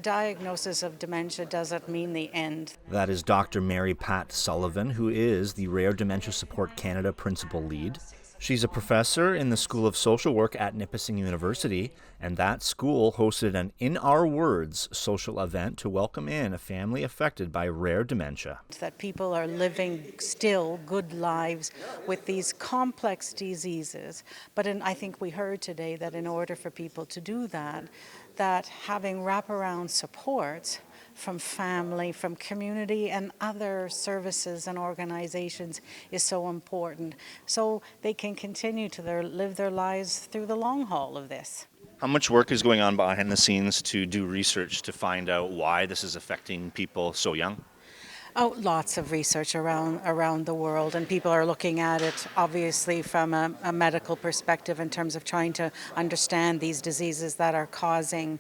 diagnosis of dementia doesn't mean the end. That is Dr. Mary Pat Sullivan, who is the Rare Dementia Support Canada Principal Lead. She's a professor in the School of Social Work at Nipissing University, and that school hosted an In Our Words social event to welcome in a family affected by rare dementia. That people are living still good lives with these complex diseases, but I think we heard today that in order for people to do that, that having wraparound support from family, from community and other services and organizations is so important, so they can continue to live their lives through the long haul of this. How much work is going on behind the scenes to do research to find out why this is affecting people so young? Oh, lots of research around the world, and people are looking at it obviously from a medical perspective in terms of trying to understand these diseases that are causing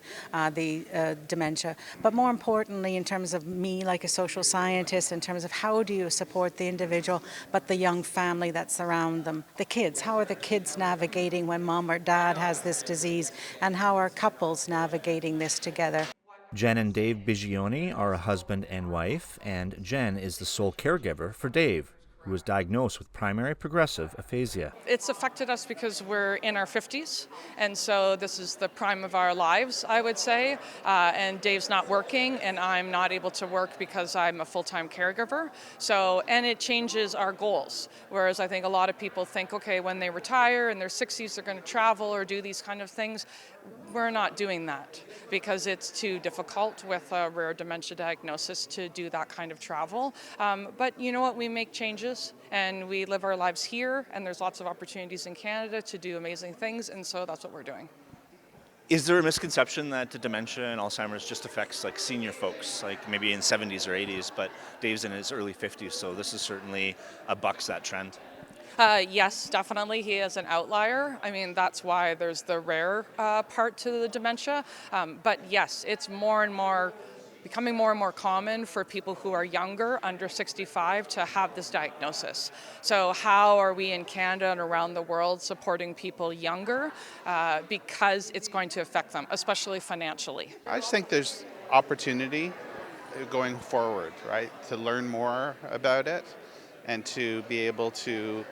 the dementia. But more importantly, in terms of me, like a social scientist, in terms of how do you support the individual, but the young family that's around them, the kids. How are the kids navigating when mom or dad has this disease, and how are couples navigating this together? Jen and Dave Bigioni are a husband and wife, and Jen is the sole caregiver for Dave, who was diagnosed with primary progressive aphasia. It's affected us because we're in our 50s, and so this is the prime of our lives, I would say, and Dave's not working, and I'm not able to work because I'm a full-time caregiver, and it changes our goals, whereas I think a lot of people think, okay, when they retire in their 60s, they're going to travel or do these kind of things. We're not doing that because it's too difficult with a rare dementia diagnosis to do that kind of travel. But you know what? We make changes and we live our lives here, and there's lots of opportunities in Canada to do amazing things, and so that's what we're doing. Is there a misconception that dementia and Alzheimer's just affects like senior folks, like maybe in 70s or 80s, but Dave's in his early 50s, so this is certainly bucks that trend? Yes, definitely. He is an outlier. I mean, that's why there's the rare part to the dementia. But yes, it's becoming more and more common for people who are younger, under 65, to have this diagnosis. So how are we in Canada and around the world supporting people younger? Because it's going to affect them, especially financially. I just think there's opportunity going forward, right? To learn more about it and to be able to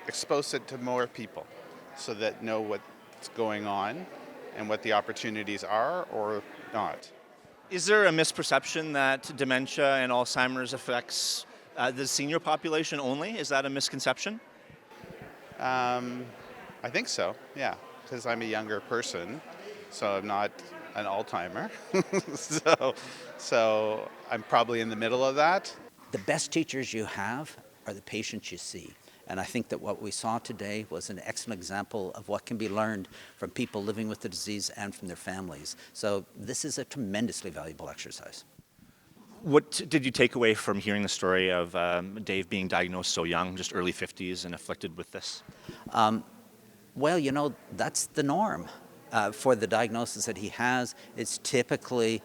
expose it to more people so that know what's going on and what the opportunities are or not. Is there a misperception that dementia and Alzheimer's affects the senior population only? Is that a misconception? I think so, yeah, because I'm a younger person, so I'm not an Alzheimer. so I'm probably in the middle of that. The best teachers you have are the patients you see. And I think that what we saw today was an excellent example of what can be learned from people living with the disease and from their families. So this is a tremendously valuable exercise. What did you take away from hearing the story of Dave being diagnosed so young, just early 50s, and afflicted with this? Well, you know, that's the norm. For the diagnosis that he has, it's typically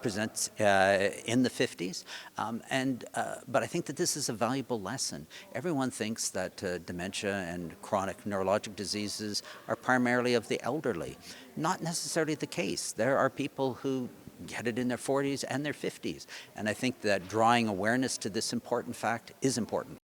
presents in the 50s, but I think that this is a valuable lesson. Everyone thinks that dementia and chronic neurologic diseases are primarily of the elderly. Not necessarily the case. There are people who get it in their 40s and their 50s, and I think that drawing awareness to this important fact is important.